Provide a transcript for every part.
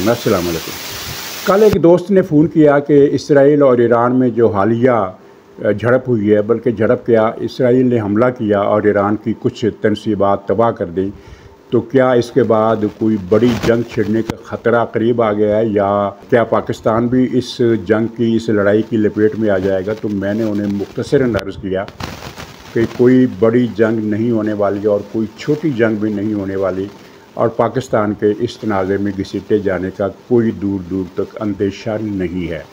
अस्सलाम वालेकुम। कल एक दोस्त ने फ़ोन किया कि इसराइल और ईरान में जो हालिया झड़प हुई है, बल्कि झड़प क्या, इसराइल ने हमला किया और ईरान की कुछ तनसीबात तबाह कर दी, तो क्या इसके बाद कोई बड़ी जंग छिड़ने का ख़तरा करीब आ गया है या क्या पाकिस्तान भी इस जंग की, इस लड़ाई की लपेट में आ जाएगा। तो मैंने उन्हें मुख्तसरन अर्ज़ किया कि कोई बड़ी जंग नहीं होने वाली और कोई छोटी जंग भी नहीं होने वाली, और पाकिस्तान के इस तनाज़े में घसीटे जाने का कोई दूर दूर तक अंदेशा नहीं है।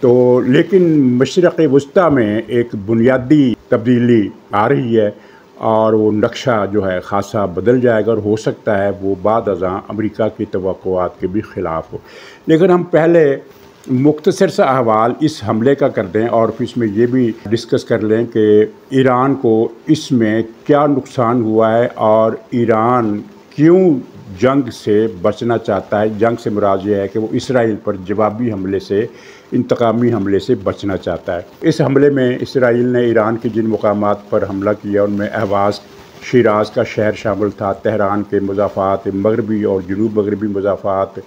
तो लेकिन मशरक़ वस्ता में एक बुनियादी तब्दीली आ रही है और वो नक्शा जो है ख़ासा बदल जाएगा और हो सकता है वो बाद अज़ां अमेरिका की तवक्कुआत के भी ख़िलाफ़ हो। लेकिन हम पहले मुख्तसर सा अहवाल इस हमले का कर दें और फिर इसमें ये भी डिस्कस कर लें कि ईरान को इसमें क्या नुकसान हुआ है और ईरान क्यों जंग से बचना चाहता है। जंग से मुराद ये है कि वो इसराइल पर जवाबी हमले से, इंतकामी हमले से बचना चाहता है। इस हमले में इसराइल ने ईरान की जिन मुकामात पर हमला किया उनमें अहवाज़, शिराज़ का शहर शामिल था, तेहरान के मुज़ाफ़ात, मगरबी और जनूब मगरबी मुज़ाफ़ात,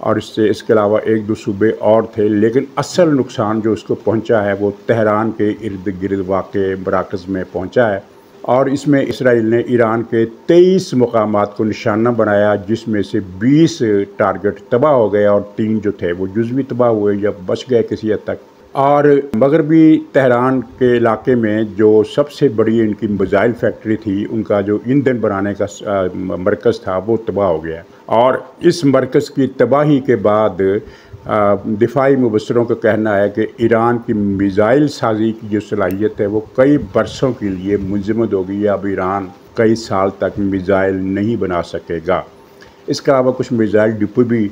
और इसके अलावा एक दो सूबे और थे। लेकिन असल नुकसान जो उसको पहुंचा है वो तेहरान के इर्द गिर्द वाक़े मराकज़ में पहुंचा है, और इसमें इसराइल ने ईरान के 23 मुकामात को निशाना बनाया, जिसमें से 20 टारगेट तबाह हो गए और 3 जो थे वो जुज़वी तबाह हुए या बच गए किसी हद तक। और मगरबी तेहरान के इलाके में जो सबसे बड़ी इनकी मिसाइल फैक्ट्री थी, उनका जो ईंधन बनाने का मरकज़ था, वो तबाह हो गया। और इस मरकज़ की तबाही के बाद दिफाई मुबसरों का कहना है कि ईरान की मिसाइल साजी की जो सलाहियत है वो कई बरसों के लिए मुंजमद हो गई है। अब ईरान कई साल तक मिसाइल नहीं बना सकेगा। इसके अलावा कुछ मिसाइल डिपो भी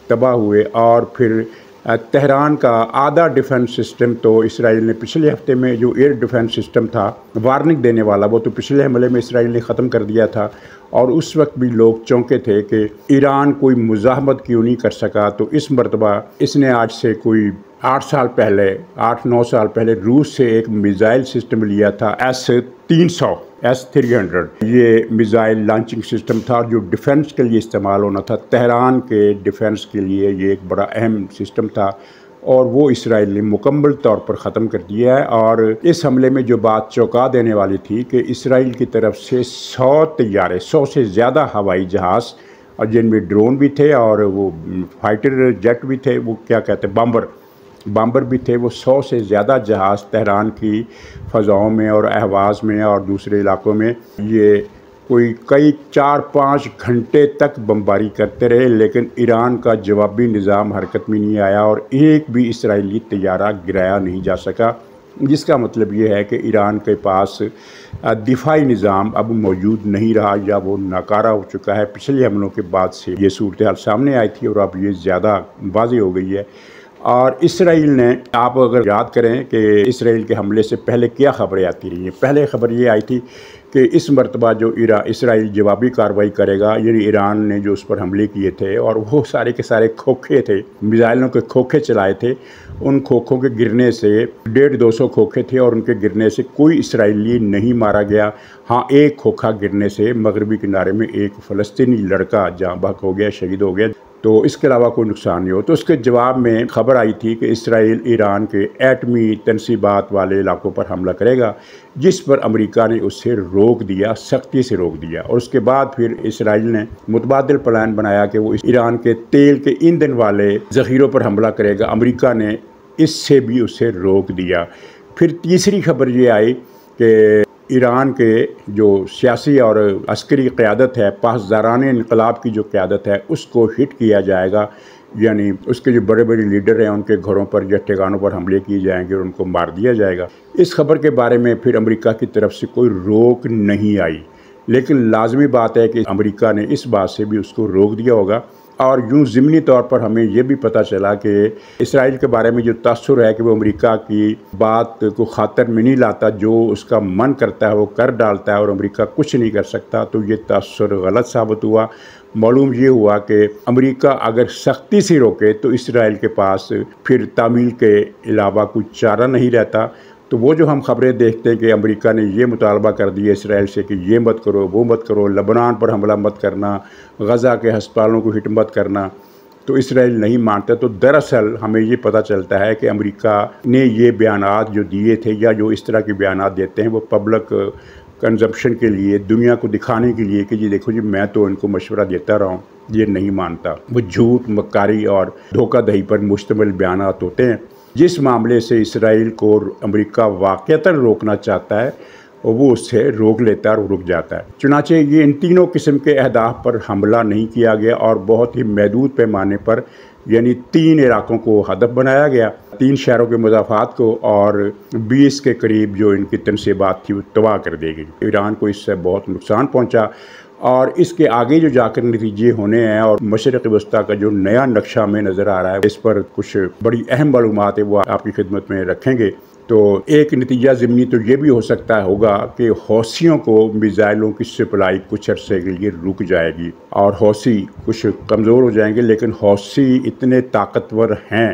तबाह हुए, और फिर तेहरान का आधा डिफेंस सिस्टम तो इसराइल ने पिछले हफ्ते में, जो एयर डिफेंस सिस्टम था वार्निंग देने वाला, वो तो पिछले हमले में इसराइल ने ख़त्म कर दिया था। और उस वक्त भी लोग चौंके थे कि ईरान कोई मुज़ाहमत क्यों नहीं कर सका। तो इस मरतबा इसने आज से कोई 8-9 साल पहले रूस से एक मिसाइल सिस्टम लिया था, S-300। ये मिसाइल लॉन्चिंग सिस्टम था जो डिफेंस के लिए इस्तेमाल होना था। तेहरान के डिफेंस के लिए ये एक बड़ा अहम सिस्टम था, और वो इसराइल ने मुकम्मल तौर पर ख़त्म कर दिया है। और इस हमले में जो बात चौंका देने वाली थी कि इसराइल की तरफ से 100 तैयारे, 100 से ज़्यादा हवाई जहाज़, और जिनमें ड्रोन भी थे और वो फाइटर जेट भी थे, वो क्या कहते हैं, बम्बर भी थे, वो 100 से ज़्यादा जहाज़ तेहरान की फ़ज़ाओं में और अहवाज़ में और दूसरे इलाकों में ये कोई कई 4-5 घंटे तक बमबारी करते रहे, लेकिन ईरान का जवाबी निज़ाम हरकत में नहीं आया और एक भी इसराइली तैयारा गिराया नहीं जा सका। जिसका मतलब ये है कि ईरान के पास दिफाई निज़ाम अब मौजूद नहीं रहा, या वो नाकारा हो चुका है। पिछले हमलों के बाद से ये सूरत हाल सामने आई थी और अब ये ज़्यादा वाज़ेह हो गई है। और इसराइल ने, आप अगर याद करें कि इसराइल के हमले से पहले क्या ख़बरें आती रही हैं। पहले ख़बर ये आई थी कि इस मरतबा जो इसराइल जवाबी कार्रवाई करेगा, यानी ईरान ने जो उस पर हमले किए थे और वो सारे के सारे खोखे थे, मिसाइलों के खोखे चलाए थे, उन खोखों के गिरने से 150-200 खोखे थे और उनके गिरने से कोई इसराइली नहीं मारा गया। हाँ, एक खोखा गिरने से मगरबी किनारे में एक फ़लस्तीनी लड़का जाँ बहक हो गया, शहीद हो गया। तो इसके अलावा कोई नुकसान नहीं हो। तो उसके जवाब में ख़बर आई थी कि इसराइल ईरान के एटमी तनसीबात वाले इलाकों पर हमला करेगा, जिस पर अमेरिका ने उससे रोक दिया, सख्ती से रोक दिया। और उसके बाद फिर इसराइल ने मुतबादिल प्लान बनाया कि वो ईरान के तेल के ईंधन वाले ज़ख़ीरों पर हमला करेगा। अमेरिका ने इससे भी उसे रोक दिया। फिर तीसरी खबर ये आई कि ईरान के जो सियासी और अस्करी क़यादत है, पासदाराने इनकलाब की जो क़यादत है, उसको हिट किया जाएगा, यानी उसके जो बड़े बड़े लीडर हैं उनके घरों पर या ठिकानों पर हमले किए जाएंगे और उनको मार दिया जाएगा। इस खबर के बारे में फिर अमेरिका की तरफ से कोई रोक नहीं आई, लेकिन लाजमी बात है कि अमेरिका ने इस बात से भी उसको रोक दिया होगा। और यूँ ज़िमनी तौर पर हमें ये भी पता चला कि इसराइल के बारे में जो तासुर है कि वो अमेरिका की बात को ख़ातर में नहीं लाता, जो उसका मन करता है वो कर डालता है और अमेरिका कुछ नहीं कर सकता, तो ये तासुर गलत साबित हुआ। मालूम ये हुआ कि अमेरिका अगर सख्ती से रोके तो इसराइल के पास फिर तामील के अलावा कोई चारा नहीं रहता। तो वो जो हम ख़बरें देखते हैं कि अमेरिका ने ये मुतालबा कर दिया इसराइल से कि ये मत करो, वो मत करो, लबनान पर हमला मत करना, गज़ा के हस्पतालों को हिट मत करना, तो इसराइल नहीं मानता। तो दरअसल हमें ये पता चलता है कि अमेरिका ने ये बयानात जो दिए थे या जो इस तरह के बयानात देते हैं वो पब्लिक कंजम्पशन के लिए, दुनिया को दिखाने के लिए कि ये देखो जी मैं तो इनको मशवरा देता रहा हूँ, ये नहीं मानता। वो झूठ, मक्कारी और धोखाधड़ी पर मुश्तमिल बयानात होते हैं। जिस मामले से इसराइल को अमेरिका वाक़तन रोकना चाहता है और वो उससे रोक लेता है और रुक जाता है। चुनांचे ये इन तीनों किस्म के अहदाफ पर हमला नहीं किया गया और बहुत ही महदूद पैमाने पर, यानी 3 इलाकों को हदफ बनाया गया, 3 शहरों के मुजाफात को, और 20 के करीब जो इनकी तनसीबात थी वो तबाह कर दी गई। ईरान को इससे बहुत नुकसान पहुँचा और इसके आगे जो जाकर नतीजे होने हैं और मशरिक़ वस्ता का जो नया नक्शा हमें नज़र आ रहा है, इस पर कुछ बड़ी अहम मालूमात है वो आपकी खिदमत में रखेंगे। तो एक नतीजा ज़मीनी तो ये भी हो सकता होगा कि हौसियों को मिज़ाइलों की सप्लाई कुछ अरसे के लिए रुक जाएगी और हौसी कुछ कमज़ोर हो जाएंगे, लेकिन हौसी इतने ताकतवर हैं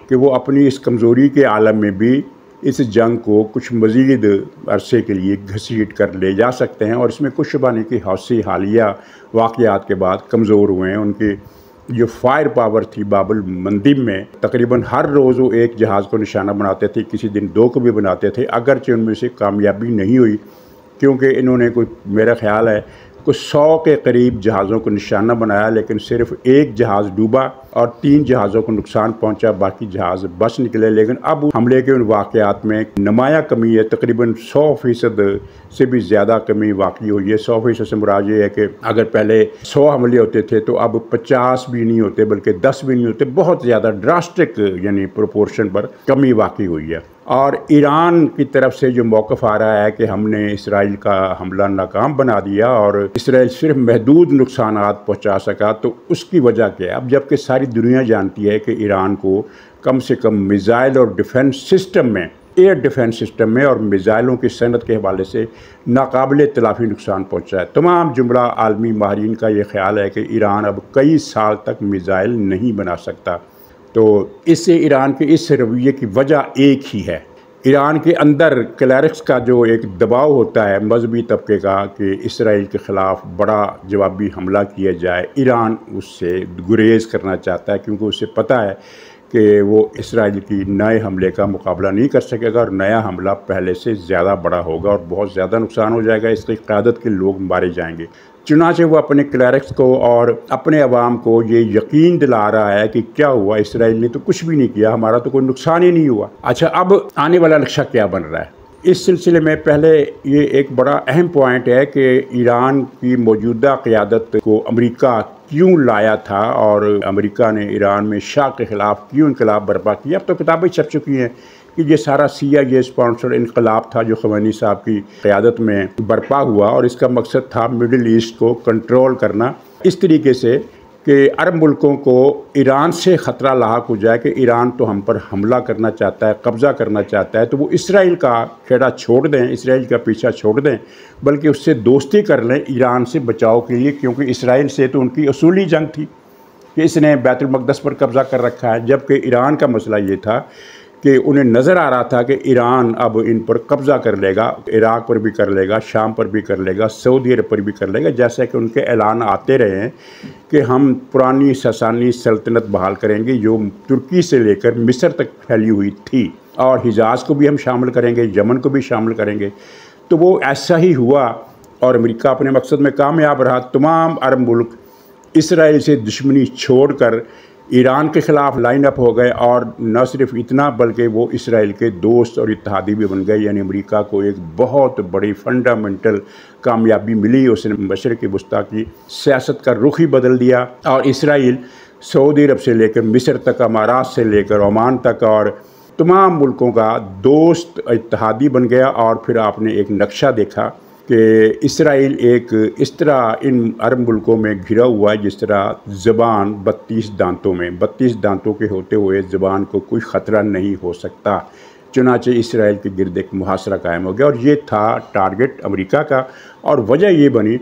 कि वो अपनी इस कमज़ोरी के आलम में भी इस जंग को कुछ मज़ीद अरसे के लिए घसीट कर ले जा सकते हैं। और इसमें कुछ शुबा नहीं कि हौसी हालिया वाक़यात के बाद कमज़ोर हुए हैं। उनकी जो फायर पावर थी बाबुल मंदिब में, तकरीबन हर रोज़ वो एक जहाज़ को निशाना बनाते थे, किसी दिन 2 को भी बनाते थे, अगरचे उनमें से कामयाबी नहीं हुई क्योंकि इन्होंने कोई, मेरा ख्याल है कुछ 100 के करीब जहाज़ों को निशाना बनाया, लेकिन सिर्फ 1 जहाज़ डूबा और 3 जहाज़ों को नुकसान पहुंचा, बाकी जहाज़ बच निकले। लेकिन अब हमले के उन वाक़यात में नुमाया कमी है, तकरीबन 100% से भी ज़्यादा कमी वाक़ई हुई है। 100% से मुराद ये है कि अगर पहले 100 हमले होते थे तो अब 50 भी नहीं होते बल्कि 10 भी नहीं होते। बहुत ज़्यादा ड्रास्टिक यानी प्रोपोर्शन पर कमी वाक़ई हुई है। और ईरान की तरफ से जो मौक़िफ़ आ रहा है कि हमने इसराइल का हमला नाकाम बना दिया और इसराइल सिर्फ महदूद नुकसानात पहुंचा सका, तो उसकी वजह क्या है? अब जबकि सारी दुनिया जानती है कि ईरान को कम से कम मिज़ाइल और डिफेंस सिस्टम में, एयर डिफेंस सिस्टम में और मिज़ाइलों की सनत के हवाले से नाकाबिले तलाफ़ी नुकसान पहुँचा है। तमाम जुमला आलमी माहिरीन का ये ख्याल है कि ईरान अब कई साल तक मिज़ाइल नहीं बना सकता। तो इससे ईरान के इस रवैये की वजह एक ही है। ईरान के अंदर क्लैरिक्स का जो एक दबाव होता है मजहबी तबके का कि इसराइल के ख़िलाफ़ बड़ा जवाबी हमला किया जाए, ईरान उससे गुरेज़ करना चाहता है क्योंकि उसे पता है कि वो इसराइल की नए हमले का मुकाबला नहीं कर सकेगा और नया हमला पहले से ज़्यादा बड़ा होगा और बहुत ज़्यादा नुकसान हो जाएगा, इसकी क़यादत के लोग मारे जाएंगे। चुनांचे वो अपने क्लैरिक्स को और अपने अवाम को ये यकीन दिला रहा है कि क्या हुआ, इसराइल ने तो कुछ भी नहीं किया, हमारा तो कोई नुकसान ही नहीं हुआ। अच्छा, अब आने वाला नक्शा क्या बन रहा है? इस सिलसिले में पहले ये एक बड़ा अहम पॉइंट है कि ईरान की मौजूदा क़यादत को अमेरिका क्यों लाया था और अमेरिका ने ईरान में शाह के ख़िलाफ़ क्यों इनकलाब बर्पा किया। अब तो किताबें छप चुकी हैं कि ये सारा CIA स्पॉन्सर्ड इनकलाब था जो ख़मैनी साहब की क़यादत में बर्पा हुआ और इसका मकसद था मिडिल ईस्ट को कंट्रोल करना इस तरीके से कि अरब मुल्कों को ईरान से ख़तरा लाहक हो जाए कि ईरान तो हम पर हमला करना चाहता है, कब्ज़ा करना चाहता है, तो वो इसराइल का खेड़ा छोड़ दें, इसराइल का पीछा छोड़ दें, बल्कि उससे दोस्ती कर लें ईरान से बचाव के लिए, क्योंकि इसराइल से तो उनकी असूली जंग थी कि इसने बैतुल मक़दस पर कब्ज़ा कर रखा है। जबकि ईरान का मसला ये था कि उन्हें नज़र आ रहा था कि ईरान अब इन पर कब्ज़ा कर लेगा, इराक़ पर भी कर लेगा, शाम पर भी कर लेगा, सऊदी अरब पर भी कर लेगा, जैसा कि उनके ऐलान आते रहे हैं कि हम पुरानी ससानी सल्तनत बहाल करेंगे जो तुर्की से लेकर मिस्र तक फैली हुई थी और हिजाज़ को भी हम शामिल करेंगे, यमन को भी शामिल करेंगे। तो वो ऐसा ही हुआ और अमेरिका अपने मकसद में कामयाब रहा। तमाम अरब मुल्क इसराइल से दुश्मनी छोड़कर ईरान के ख़िलाफ़ लाइन अप हो गए और न सिर्फ इतना बल्कि वो इसराइल के दोस्त और इत्तेहादी भी बन गए। यानी अमेरिका को एक बहुत बड़ी फंडामेंटल कामयाबी मिली, उसने मशरिक़ वस्ता की सियासत का रुख ही बदल दिया और इसराइल सऊदी अरब से लेकर मिस्र तक, अमारात से लेकर ओमान तक और तमाम मुल्कों का दोस्त इत्तेहादी बन गया। और फिर आपने एक नक्शा देखा कि इसराइल एक इस तरह इन अरब मुल्कों में घिरा हुआ है जिस तरह ज़बान 32 दांतों में, 32 दांतों के होते हुए ज़बान को कोई ख़तरा नहीं हो सकता। चुनांचे इसराइल के गिर्द एक मुहासरा कायम हो गया और ये था टारगेट अमेरिका का। और वजह ये बनी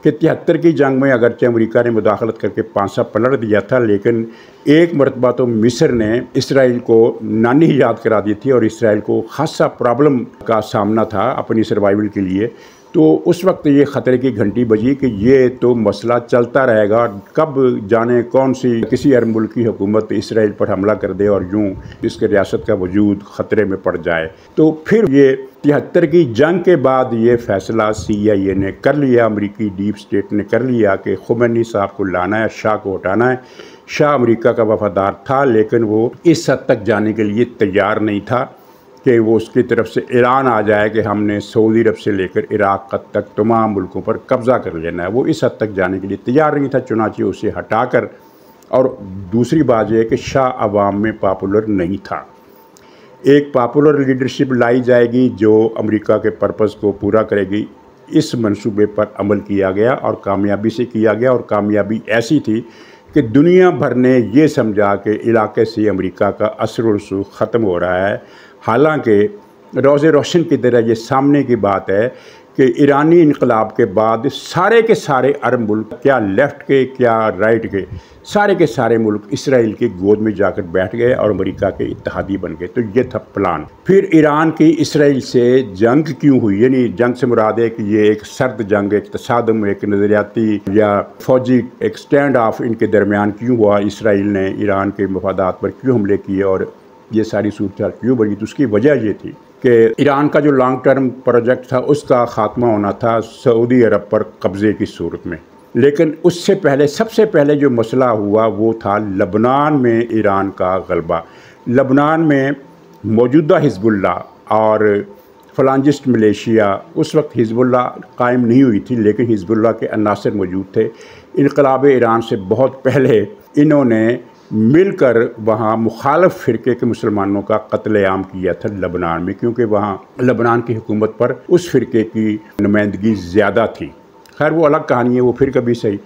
कि 73 की जंग में अगरचे अमेरिका ने मुदाखलत करके पांसा पलट दिया था, लेकिन एक मरतबा तो मिस्र ने इसराइल को नानी याद करा दी थी और इसराइल को खासा प्रॉब्लम का सामना था अपनी सर्वाइवल के लिए। तो उस वक्त ये ख़तरे की घंटी बजी कि ये तो मसला चलता रहेगा, कब जाने कौन सी किसी अरब मुल्क की हुकूमत इसराइल पर हमला कर दे और यूँ इसके रियासत का वजूद ख़तरे में पड़ जाए। तो फिर ये 73 की जंग के बाद ये फ़ैसला CIA ने कर लिया, अमरीकी डीप स्टेट ने कर लिया कि खुमैनी साहब को लाना है, शाह को हटाना है। शाह अमरीका का वफ़ादार था, लेकिन वो इस हद तक जाने के लिए तैयार नहीं था कि वो उसकी तरफ से ऐलान आ जाए कि हमने सऊदी अरब से लेकर इराक़ तक तमाम मुल्कों पर कब्ज़ा कर लेना है। वो इस हद तक जाने के लिए तैयार नहीं था, चुनांचे उसे हटाकर। और दूसरी बात यह है कि शाह अवाम में पॉपुलर नहीं था। एक पॉपुलर लीडरशिप लाई जाएगी जो अमेरिका के पर्पज़ को पूरा करेगी। इस मंसूबे पर अमल किया गया और कामयाबी से किया गया, और कामयाबी ऐसी थी कि दुनिया भर ने ये समझा कि इलाके से अमेरिका का असर और रसूख ख़त्म हो रहा है। हालांकि रोज़े रोशन की तरह ये सामने की बात है कि ईरानी इनकलाब के बाद सारे के सारे अरब मुल्क, क्या लेफ़्ट के क्या राइट के, सारे के सारे मुल्क इसराइल की गोद में जाकर बैठ गए और अमेरिका के इत्तेहादी बन गए। तो ये था प्लान। फिर ईरान की इसराइल से जंग क्यों हुई, यानी जंग से मुराद है कि ये एक सर्द जंग, एक तसादम, एक नज़रियाती या फ़ौजी एक स्टैंड ऑफ इनके दरमियान क्यों हुआ, इसराइल ने ईरान के मफादात पर क्यों हमले किए और ये सारी सूरत क्यों बनी। तो उसकी वजह ये थी कि ईरान का जो लॉन्ग टर्म प्रोजेक्ट था उसका ख़ात्मा होना था सऊदी अरब पर कब्ज़े की सूरत में। लेकिन उससे पहले, सबसे पहले जो मसला हुआ वो था लबनान में ईरान का गलबा। लबनान में मौजूदा हिज़्बुल्लाह और फलांजिस्ट मलेशिया, उस वक्त हिज़्बुल्लाह कायम नहीं हुई थी, लेकिन हिज़्बुल्लाह के अनासर मौजूद थे। इनकलाब ईरान से बहुत पहले इन्होंने मिलकर वहाँ मुखालफ फ़िरके के मुसलमानों का कत्लेआम किया था लबनान में, क्योंकि वहाँ लबनान की हुकूमत पर उस फ़िरके की नुमाइंदगी ज़्यादा थी। खैर वो अलग कहानी है, वो फिर कभी सही।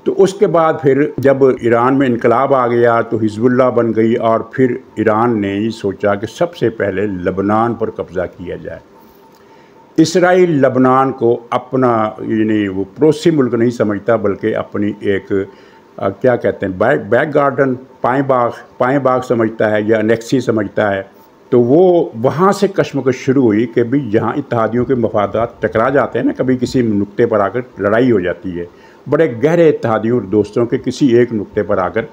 तो उसके बाद फिर जब ईरान में इनकलाब आ गया तो हिज़्बुल्लाह बन गई, और फिर ईरान ने ये सोचा कि सबसे पहले लबनान पर कब्ज़ा किया जाए। इसराइल लबनान को अपना, यानी वो पड़ोसी मुल्क नहीं समझता, बल्कि अपनी एक क्या कहते हैं, बैक गार्डन, पाएँ बाग समझता है या अनेक्सी समझता है। तो वो वहाँ से कश्मकश शुरू हुई कि भाई यहाँ इत्तेहादियों के मफादात टकरा जाते हैं ना, कभी किसी नुक्ते पर आकर लड़ाई हो जाती है। बड़े गहरे इत्तेहादियों और दोस्तों के किसी एक नुक्ते पर आकर,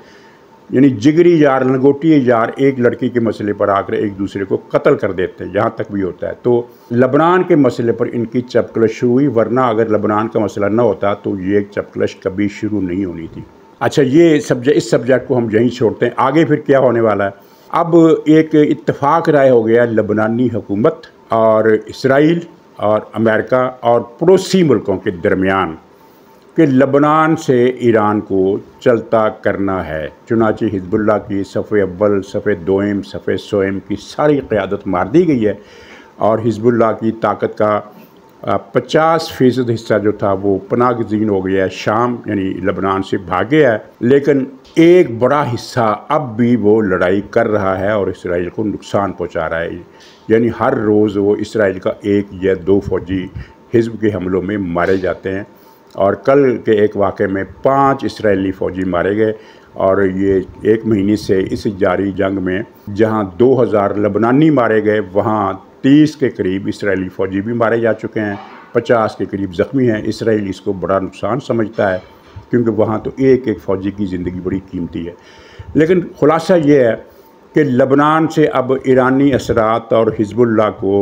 यानी जिगरी यार, लंगोटी यार, एक लड़की के मसले पर आकर एक दूसरे को कत्ल कर देते हैं, यहाँ तक भी होता है। तो लबनान के मसले पर इनकी चपकलश शुरू हुई, वरना अगर लबनान का मसला न होता तो ये चपकलश कभी शुरू नहीं होनी थी। अच्छा, ये इस सब्जेक्ट को हम यहीं छोड़ते हैं। आगे फिर क्या होने वाला है, अब एक इत्तेफाक राय हो गया लबनानी हुकूमत और इसराइल और अमेरिका और पड़ोसी मुल्कों के दरमियान कि लबनान से ईरान को चलता करना है। चुनांचे हिज़्बुल्लाह की सफ़े अव्वल, सफ़े दोम, सफ़े सोम की सारी क़यादत मार दी गई है, और हिज़्बुल्लाह की ताकत का 50% हिस्सा जो था वो पनाहगज़ीन हो गया है, शाम यानी लबनान से भाग गया है। लेकिन एक बड़ा हिस्सा अब भी वो लड़ाई कर रहा है और इसराइल को नुकसान पहुंचा रहा है। यानी हर रोज़ वो इसराइल का 1 या 2 फ़ौजी हिज़्ब के हमलों में मारे जाते हैं, और कल के एक वाक़े में 5 इसराइली फ़ौजी मारे गए। और ये 1 महीने से इस जारी जंग में जहां 2000 लबनानी मारे गए, वहां 30 के करीब इसराइली फ़ौजी भी मारे जा चुके हैं, 50 के करीब ज़ख्मी हैं। इसराइल इसको बड़ा नुकसान समझता है, क्योंकि वहाँ तो एक एक फ़ौजी की ज़िंदगी बड़ी कीमती है। लेकिन ख़ुलासा ये है कि लबनान से अब ईरानी असरात और हिज़्बुल्लाह को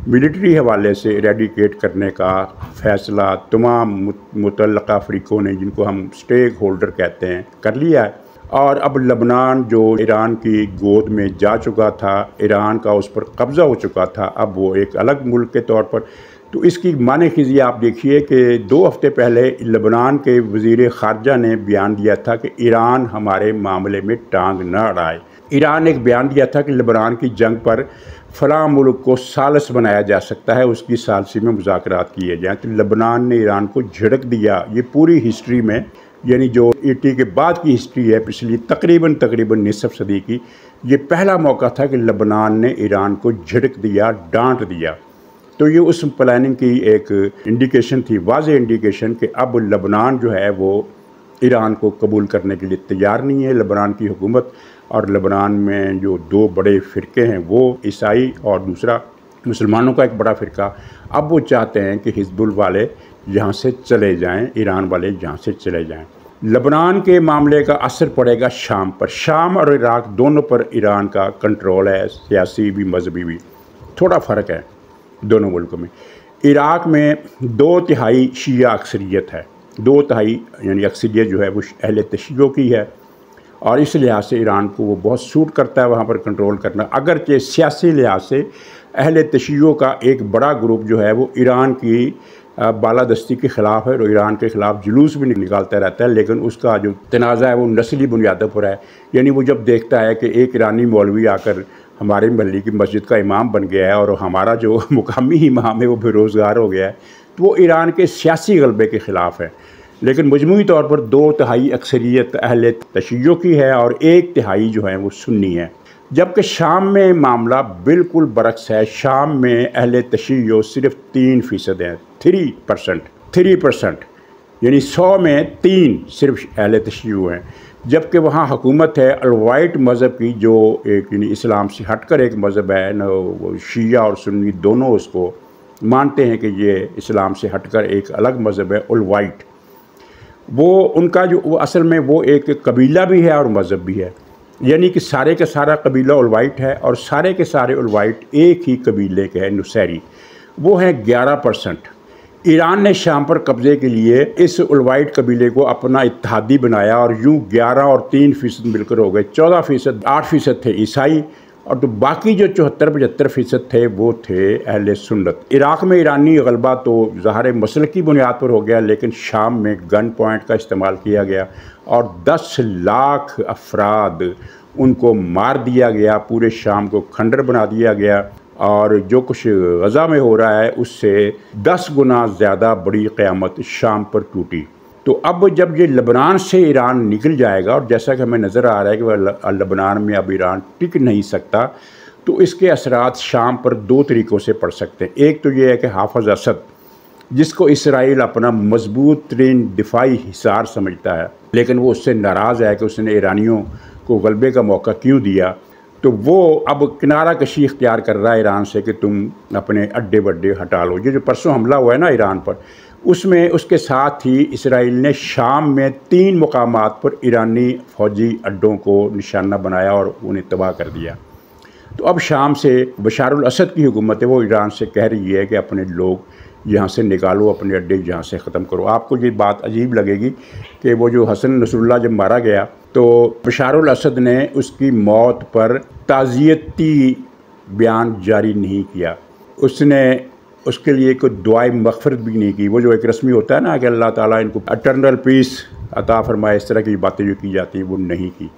मिलिट्री हवाले से इरेडिकेट करने का फ़ैसला तमाम मुतल्लक़ा फ़रीक़ों ने, जिनको हम स्टेक होल्डर कहते हैं, कर लिया है। और अब लबनान जो ईरान की गोद में जा चुका था, ईरान का उस पर कब्ज़ा हो चुका था, अब वो एक अलग मुल्क के तौर पर। तो इसकी माने खिज़ी आप देखिए कि 2 हफ़्ते पहले लबनान के वज़ीर ख़ारजा ने बयान दिया था कि ईरान हमारे मामले में टांग न अड़ाए। ईरान ने एक बयान दिया था कि लबनान की जंग पर फ़लाँ मुल्क को सालिस बनाया जा सकता है, उसकी सालसी में मुज़ाकरात किए जाएँ। तो लबनान ने ईरान को झिड़क दिया। ये पूरी हिस्ट्री में, यानी जो 80 के बाद की हिस्ट्री है पिछली तकरीबन निसफ सदी की, ये पहला मौका था कि लबनान ने ईरान को झिड़क दिया, डांट दिया। तो ये उस प्लानिंग की एक इंडिकेशन थी, वाज़ेह इंडिकेशन कि अब लबनान जो है वो ईरान को कबूल करने के लिए तैयार नहीं है। लबनान की हुकूमत और लबनान में जो 2 बड़े फ़िरके हैं, वो ईसाई और दूसरा मुसलमानों का एक बड़ा फ़िरका। अब वो चाहते हैं कि हिजबुल वाले यहाँ से चले जाएं, ईरान वाले यहाँ से चले जाएं। लबनान के मामले का असर पड़ेगा शाम पर। शाम और इराक़ दोनों पर ईरान का कंट्रोल है, सियासी भी मजहबी भी। थोड़ा फ़र्क है दोनों मुल्कों में। इराक़ में 2/3 शिया अक्सरियत है, 2/3 यानी अक्सरियत जो है वो अहले तशय्युओ की है, और इस लिहाज से ईरान को वो बहुत सूट करता है वहाँ पर कंट्रोल करना। अगरचे सियासी लिहाज से अहले तशय्युओ का एक बड़ा ग्रुप जो है वो ईरान की बालादस्ती के ख़िलाफ़ है और ईरान के ख़िलाफ़ जुलूस भी निकालता रहता है, लेकिन उसका जो तनाज़ा है वो नस्ली बुनियादों पर है। यानी वो जब देखता है कि एक ईरानी मौलवी आकर हमारे महल्ले की मस्जिद का इमाम बन गया है और हमारा जो मुकामी इमाम है वो बेरोज़गार हो गया है, तो वो ईरान के सियासी गलबे के ख़िलाफ़ है। लेकिन मजमूई तौर पर 2/3 अक्सरियत अहले तशय्युओ की है और 1/3 जो है वो सुन्नी है। जबकि शाम में मामला बिल्कुल बरक्स है। शाम में अहले तशय्युओ सिर्फ 3% हैं, 3%, यानी 100 में 3 सिर्फ अहले तशय्युओ हैं। जबकि वहाँ हुकूमत है अलवाइट मज़हब की, जो एक यानी इस्लाम से हटकर एक मज़हब है न, वो शिया और सुन्नी दोनों उसको मानते हैं कि ये इस्लाम से हटकर एक अलग मज़हब है, अलवाइट। वो उनका जो वो असल में वो एक कबीला भी है और मज़हब भी है, यानी कि सारे का सारा कबीला अलवाइट है और सारे के सारे अलवाइट एक ही कबीले के हैं, नुसैरी। वो है 11%। ईरान ने शाम पर कब्ज़े के लिए इस अलवाइट कबीले को अपना इत्तेहादी बनाया और यूँ 11 और 3% मिलकर हो गए 14%। 8% थे ईसाई और तो बाकी जो 74-75% थे वो थे अहले सुन्नत। इराक़ में ईरानी गलबा तो ज़ाहिर मसलक की बुनियाद पर हो गया, लेकिन शाम में गन पॉइंट का इस्तेमाल किया गया और 10 लाख अफराद उनको मार दिया गया, पूरे शाम को खंडर बना दिया गया। और जो कुछ गज़ा में हो रहा है उससे 10 गुना ज़्यादा बड़ी क़यामत शाम पर टूटी। तो अब जब ये लबनान से ईरान निकल जाएगा और जैसा कि हमें नज़र आ रहा है कि वह लबनान में अब ईरान टिक नहीं सकता, तो इसके असरात शाम पर 2 तरीक़ों से पड़ सकते हैं। एक तो ये है कि हाफ़िज़ असद, जिसको इसराइल अपना मजबूत तरीन दिफाई हिसार समझता है, लेकिन वो उससे नाराज़ है कि उसने ईरानियों को गलबे का मौका क्यों दिया, तो वो अब किनारा कशी इख्तियार कर रहा है ईरान से कि तुम अपने अड्डे वड्डे हटा लो। ये जो परसों हमला हुआ है ना ईरान पर, उसमें उसके साथ ही इसराइल ने शाम में 3 मुकामात पर ईरानी फ़ौजी अड्डों को निशाना बनाया और उन्हें तबाह कर दिया। तो अब शाम से बशारुल असद की हुकूमत है वो ईरान से कह रही है कि अपने लोग यहाँ से निकालो, अपने अड्डे यहाँ से ख़त्म करो। आपको ये बात अजीब लगेगी कि वो जो हसन नसरुल्लाह जब मारा गया तो बशारुल असद ने उसकी मौत पर ताज़ियती बयान जारी नहीं किया, उसने उसके लिए कोई दुआए मग़फ़िरत भी नहीं की। वो जो एक रस्मी होता है ना कि अल्लाह ताला इनको अटर्नल पीस अता फ़रमाए, इस तरह की बातें जो की जाती हैं वो नहीं की,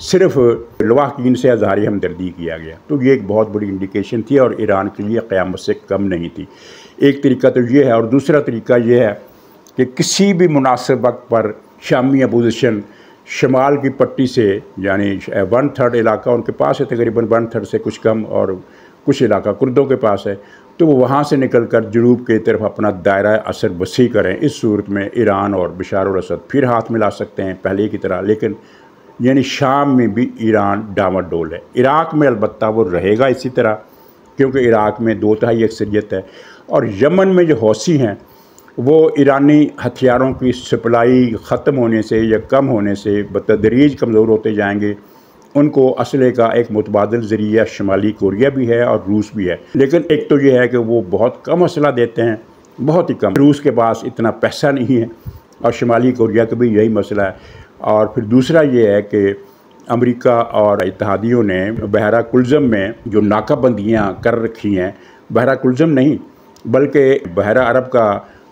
सिर्फ़ लवाहीन से अज़हारी हमदर्दी किया गया। तो ये एक बहुत बड़ी इंडिकेशन थी और ईरान के लिए क़यामत से कम नहीं थी। एक तरीका तो ये है और दूसरा तरीका ये है कि किसी भी मुनासिब वक्त पर शामी अपोजिशन शमाल की पट्टी से, यानी 1/3 इलाका उनके पास है, तकरीबन 1/3 से कुछ कम, और कुछ इलाका कुर्दों के पास है, तो वो वहाँ से निकल कर जनूब की तरफ अपना दायरा असर वसी करें। इस सूरत में ईरान और बशारुल असद फिर हाथ मिला सकते हैं पहले की तरह, लेकिन यानी शाम में भी ईरान डामाडोल है। इराक़ में अलबत्ता वो रहेगा इसी तरह, क्योंकि इराक़ में 2/3 अक्सरियत है। और यमन में जो हौसी हैं वो ईरानी हथियारों की सप्लाई ख़त्म होने से या कम होने से बतदरीज कमज़ोर होते जाएंगे। उनको असले का एक मुतबादिल ज़रिया शुमाली कोरिया भी है और रूस भी है, लेकिन एक तो ये है कि वो बहुत कम असला देते हैं, बहुत ही कम। रूस के पास इतना पैसा नहीं है और शुमाली कोरिया का भी यही मसला है। और फिर दूसरा ये है कि अमेरिका और इत्तेहादियों ने बहरा कुल्ज़म में जो नाकाबंदियाँ कर रखी हैं, बहरा कुल्ज़म नहीं बल्कि बहरा अरब का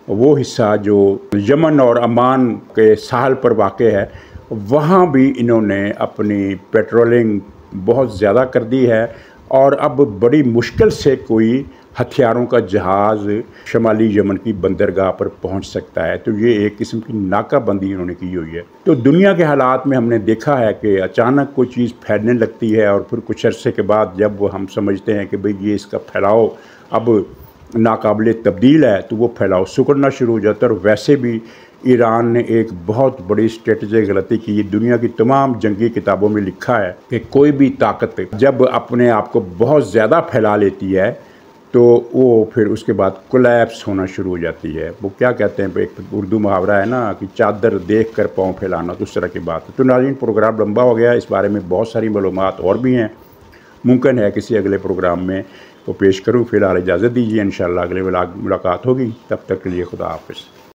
वो हिस्सा जो यमन और अमान के साहल पर वाक़ है, वहाँ भी इन्होंने अपनी पेट्रोलिंग बहुत ज़्यादा कर दी है और अब बड़ी मुश्किल से कोई हथियारों का जहाज़ शमाली यमन की बंदरगाह पर पहुंच सकता है। तो ये एक किस्म की नाकाबंदी इन्होंने की हुई है। तो दुनिया के हालात में हमने देखा है कि अचानक कोई चीज़ फैलने लगती है और फिर कुछ अरसे के बाद जब वो हम समझते हैं कि भाई ये इसका फैलाव अब नाकाबिले तब्दील है, तो वो फैलाव सिकुड़ना शुरू हो जाता है। और वैसे भी ईरान ने एक बहुत बड़ी स्ट्रेटजिक गलती की। दुनिया की तमाम जंगी किताबों में लिखा है कि कोई भी ताकत जब अपने आप को बहुत ज़्यादा फैला लेती है तो वो फिर उसके बाद कोलैप्स होना शुरू हो जाती है। वो क्या कहते हैं, एक उर्दू मुहावरा है ना कि चादर देख कर पाँव फैलाना, तो उस तरह की बात है। तो नाज़रीन, प्रोग्राम लंबा हो गया, इस बारे में बहुत सारी मालूमात और भी हैं, मुमकिन है किसी अगले प्रोग्राम में वो पेश करूँ। फ़िलहाल इजाज़त दीजिए, इंशाअल्लाह अगले मुलाकात होगी, तब तक के लिए खुदा हाफ़िज़।